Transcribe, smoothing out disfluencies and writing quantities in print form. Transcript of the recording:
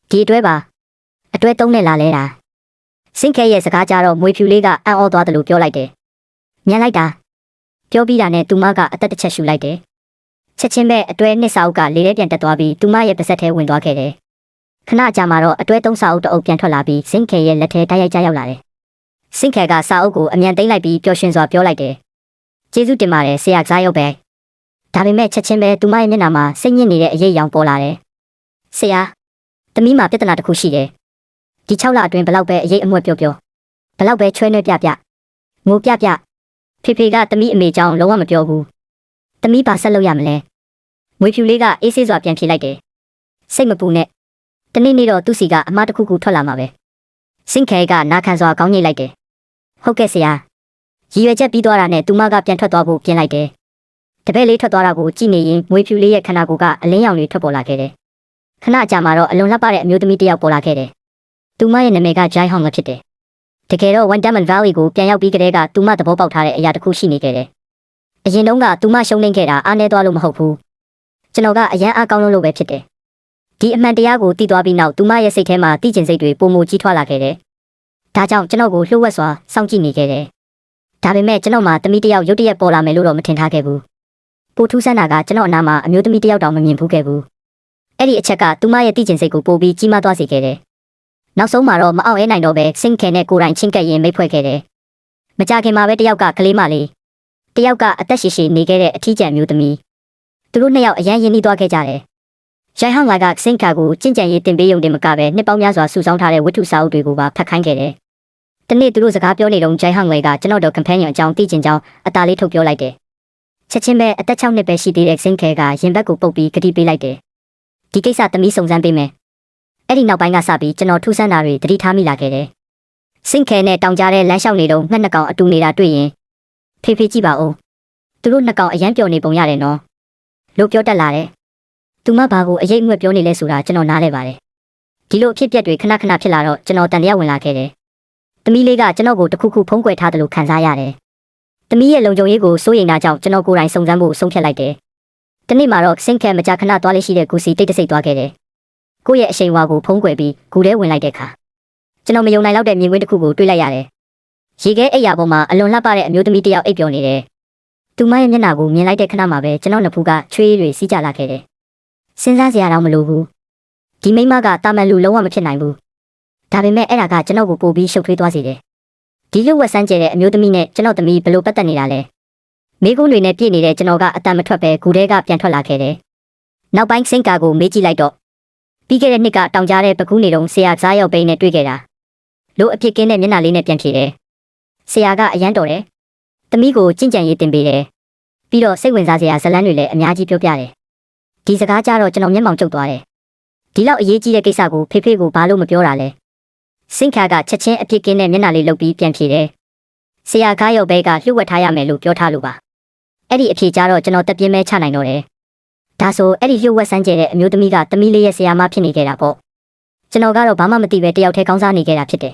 ဒီအတွဲပါအတွဲသုံးနဲ့လာလဲတာစင်ခဲရဲ့စကားကြတော့မွေဖြူလေးကအံ့ဩသွားတယ်လို့ပြောလိုက်တယ်ညံလိုက်တာပြောပြီးတာနဲ့သူမကအသက်တစ်ချက်ရှူလိုက်တယ်ချက်ချင်းပဲအတွဲနှစ်စာအုပ်ကလေထဲပြန်တက်သွားပြီးသူမရဲ့ပါးစပ်ထဲဝင်သွားခဲ့တယ်ခဏကြာမှတော့အတွဲသုံးစာအုပ်တအုပ်ပြန်ထွက်လာပြီးစင်ခဲရဲ့လက်ထဲတိုက်ရိုက်ကျရောက်လာတယ်စင်ခဲကစာအုပ်ကိုအမြန်သိမ်းလိုက်ပြီးပျော်ရွှင်စွာပြောလိုက်တယ်ကျေးဇူးတင်ပါတယ်ဆရာကစားရုပ်ပဲဒါပေမဲ့ချက်ချင်းပဲသူမရဲ့မျက်နှာမှာစိတ်ညစ်နေတဲ့အရေးရောင်ပေါ်လာတယ်ဆရာသမီးမှာပြဿနာတစ်ခုရှိတယ်ဒီ6လအတွင်းဘလောက်ပဲအရေးအမွက်ပြောဘလောက်ပဲချွဲနှွဲပြငိုပြဖေဖေကသမီးအမေကြောင့်လုံးဝမပြောဘူးသမီးဘာဆက်လုပ်ရမလဲငွေဖြူလေးကအေးဆေးစွာပြန်ဖြေလိုက်တယ်စိတ်မပူနဲ့တနေ့နေ့တော့သူ့စီကအမတစ်ခုခုထွက်လာမှာပဲစင်ခဲကနာခံစွာကောင်းညိတ်လိုက်တယ်ဟုတ်ကဲ့ဆရာရည်ရွယ်ချက်ပြီးသွားတာနဲ့သူမကပြန်ထွက်သွားဖို့ပြင်လိုက်တယ်တပည့်လေးထွက်သွားတာကိုကြည့်နေရင်ငွေဖြူလေးရဲ့ခန္ဓာကိုယ်ကအလင်းရောင်တွေထွက်ပေါ်လာခဲ့တယ်ခဏကြာမှတော့အလွန်လှပတဲ့အမျိုးသမီးတစ်ယောက်ပေါ်လာခဲ့တယ်သူမရဲ့နာမည်ကဂျိုင်းဟောင်ငါဖြစ်တယ်တကယ်တော့ One Diamond Valley ကိုပြန်ရောက်ပြီးကတည်းကသူမသဘောပေါက်ထားတဲ့အရာတစ်ခုရှိနေခဲ့တယ်အရင်တုန်းကသူမရှုံးနိမ့်ခဲ့တာအားနည်းသွားလို့မဟုတ်ဘူးကျွန်တော်ကအရန်အားကောင်းလို့ပဲဖြစ်တယ်ဒီအမှန်တရားကိုသိသွားပြီးနောက်သူမရဲ့စိတ်ထဲမှာတိကျင်စိတ်တွေပုံမကြီးထွားလာခဲ့တယ်ဒါကြောင့်ကျွန်တော်ကိုလှုပ်ဝက်စွာစောင့်ကြည့်နေခဲ့တယ်ဒါပေမဲ့ကျွန်တော်မှသမီးတစ်ယောက်ရုတ်တရက်ပေါ်လာမယ်လို့တော့မထင်ထားခဲ့ဘူးပိုထူးဆန်းတာကကျွန်တော်အနားမှာအမျိုးသမီးတစ်ယောက်တောင်မမြင်ဘူးခဲ့ဘူးအဲ့ဒီအချက်ကသူမရဲ့တိကျင်စိတ်ကိုပိုပြီးကြီးမားသွားစေခဲ့တယ်နောက်ဆုံးမှာတော့မအောင်ရဲနိုင်တော့ပဲစင်ခဲနဲ့ကိုယ်တိုင်ချင်းကပ်ရင်မိတ်ဖွဲ့ခဲ့တယ်မကြခင်မှာပဲတယောက်ကကလေးမလေးတယောက်ကအသက်ရှည်ရှည်နေခဲ့တဲ့အထီးကျန်မျိုးသမီးသူတို့နှစ်ယောက်အရန်ရင်းနှီးသွားခဲ့ကြတယ်ရိုင်ဟောင်းကစင်ကာကိုကျင့်ကြံရေးတင်ပေးရုံတင်မကပဲနှစ်ပေါင်းများစွာစုဆောင်းထားတဲ့ဝတ္ထုစာအုပ်တွေကိုပါဖတ်ခိုင်းခဲ့တယ်တနေ့သူတို့စကားပြောနေတုန်းဂျိုင်ဟောင်းကကျွန်တော်တို့ companion အကြောင်းသိချင်ကြောင်းအသားလေးထုတ်ပြောလိုက်တယ်ချက်ချင်းပဲအသက်6နှစ်ပဲရှိသေးတဲ့စင်ခဲကရင်ဘက်ကိုပုတ်ပြီးဂတိပေးလိုက်တယ်ဒီကိစ္စသမီးစုံစမ်းပေးမယ်အဲ့ဒီနောက်ပိုင်းကစပြီးကျွန်တော်ထူးဆန်းတာတွေသတိထားမိလာခဲ့တယ်စင်ခဲနဲ့တောင်ကြားတဲ့လမ်းလျှောက်နေတုန်းငှက်နှစ်ကောင်အတူနေတာတွေ့ရင်ဖေဖေကြည့်ပါဦးသူတို့နှစ်ကောင်အရန်ပျော်နေပုံရတယ်နော်လို့ပြောတတ်လာတယ်သူမဘာကိုအရေးအမွက်ပြောနေလဲဆိုတာကျွန်တော်နားလဲပါတယ်ဒီလိုအဖြစ်အပျက်တွေခဏခဏဖြစ်လာတော့ကျွန်တော်တန်တရားဝင်လာခဲ့တယ်သမီးလေးကကျွန်တော်ကိုတခုခုဖုံးကွယ်ထားတယ်လို့ခံစားရတယ်သမီးရဲ့လုံခြုံရေးကိုစိုးရိမ်တာကြောင့်ကျွန်တော်ကိုယ်တိုင်စုံစမ်းဖို့ဆုံးဖြတ်လိုက်တယ်တနေ့မှာတော့စင်ခဲမကြာခဏသွားလေးရှိတဲ့ကူစီတိတ်တဆိတ်သွားခဲ့တယ်ကိုယ့်ရဲ့အရှိန်ဝါကိုဖုံးကွယ်ပြီးဂူထဲဝင်လိုက်တဲ့အခါကျွန်တော်မယုံနိုင်လောက်တဲ့မြင်ကွင်းတစ်ခုကိုတွေ့လိုက်ရတယ်ရေခဲအိပ်ယာပေါ်မှာအလွန်လှပတဲ့အမျိုးသမီးတစ်ယောက်အိပ်ပျော်နေတယ်သူမရဲ့မျက်နှာကိုမြင်လိုက်တဲ့ခဏမှာပဲကျွန်တော်နှဖူးကချွေးတွေစီးကျလာခဲ့တယ်စဉ်းစားစရာတော့မလိုဘူးဒီမိန်းမကတာမန်လူလုံးဝမဖြစ်နိုင်ဘူးဒါပေမဲ့အဲ့ဒါကကျွန်တော်ကိုပို့ပြီးရှုပ်ထွေးသွားစေတယ်ဒီလိုဝက်ဆန်းကျဲတဲ့အမျိုးသမီးနဲ့ကျွန်တော်သမီးဘယ်လိုပတ်သက်နေတာလဲမိကုန်းတွေနဲ့ပြည့်နေတဲ့ကျွန်တော်ကအတန်မထွက်ပဲဂူထဲကပြန်ထွက်လာခဲ့တယ်နောက်ပိုင်းစင်ကာကိုမေးကြည့်လိုက်တော့ပြီးခဲ့တဲ့နှစ်ကတောင်ကြားတဲ့ပကူးနေတုန်းဆရာစားရောက်ပိန်းနဲ့တွေ့ခဲ့တာလို့အဖြစ်ကင်းတဲ့မျက်နှာလေးနဲ့ပြန်ဖြေတယ်ဆရာကအရန်တော်တယ်သမီးကိုကြင်ကြံရေးတင်ပေးတယ်ပြီးတော့စိတ်ဝင်စားစရာဇလန်းတွေလည်းအများကြီးပြောပြတယ်ဒီစကားကြတော့ကျွန်တော်မျက်မှောင်ကျုပ်သွားတယ်ဒီလောက်အရေးကြီးတဲ့ကိစ္စကိုဖေဖေကိုဘာလို့မပြောတာလဲစင်ခါကချက်ချင်းအဖြစ်ကင်းတဲ့မျက်နှာလေးလှုပ်ပြီးပြန်ဖြေတယ်ဆရာကားရုပ်ဘဲကလှုပ်ဝက်ထားရမယ်လို့ပြောထားလို့ပါအဲ့ဒီအဖြေကြတော့ကျွန်တော်တက်ပြင်းမဲချနိုင်တော့တယ်ဒါဆိုအဲ့ဒီလှုပ်ဝက်ဆန်းကျဲတဲ့အမျိုးသမီးကသမီးလေးရဲ့ဆရာမဖြစ်နေခဲ့တာပေါ့ကျွန်တော်ကတော့ဘာမှမသိပဲတယောက်တည်းကောင်းစားနေခဲ့တာဖြစ်တယ်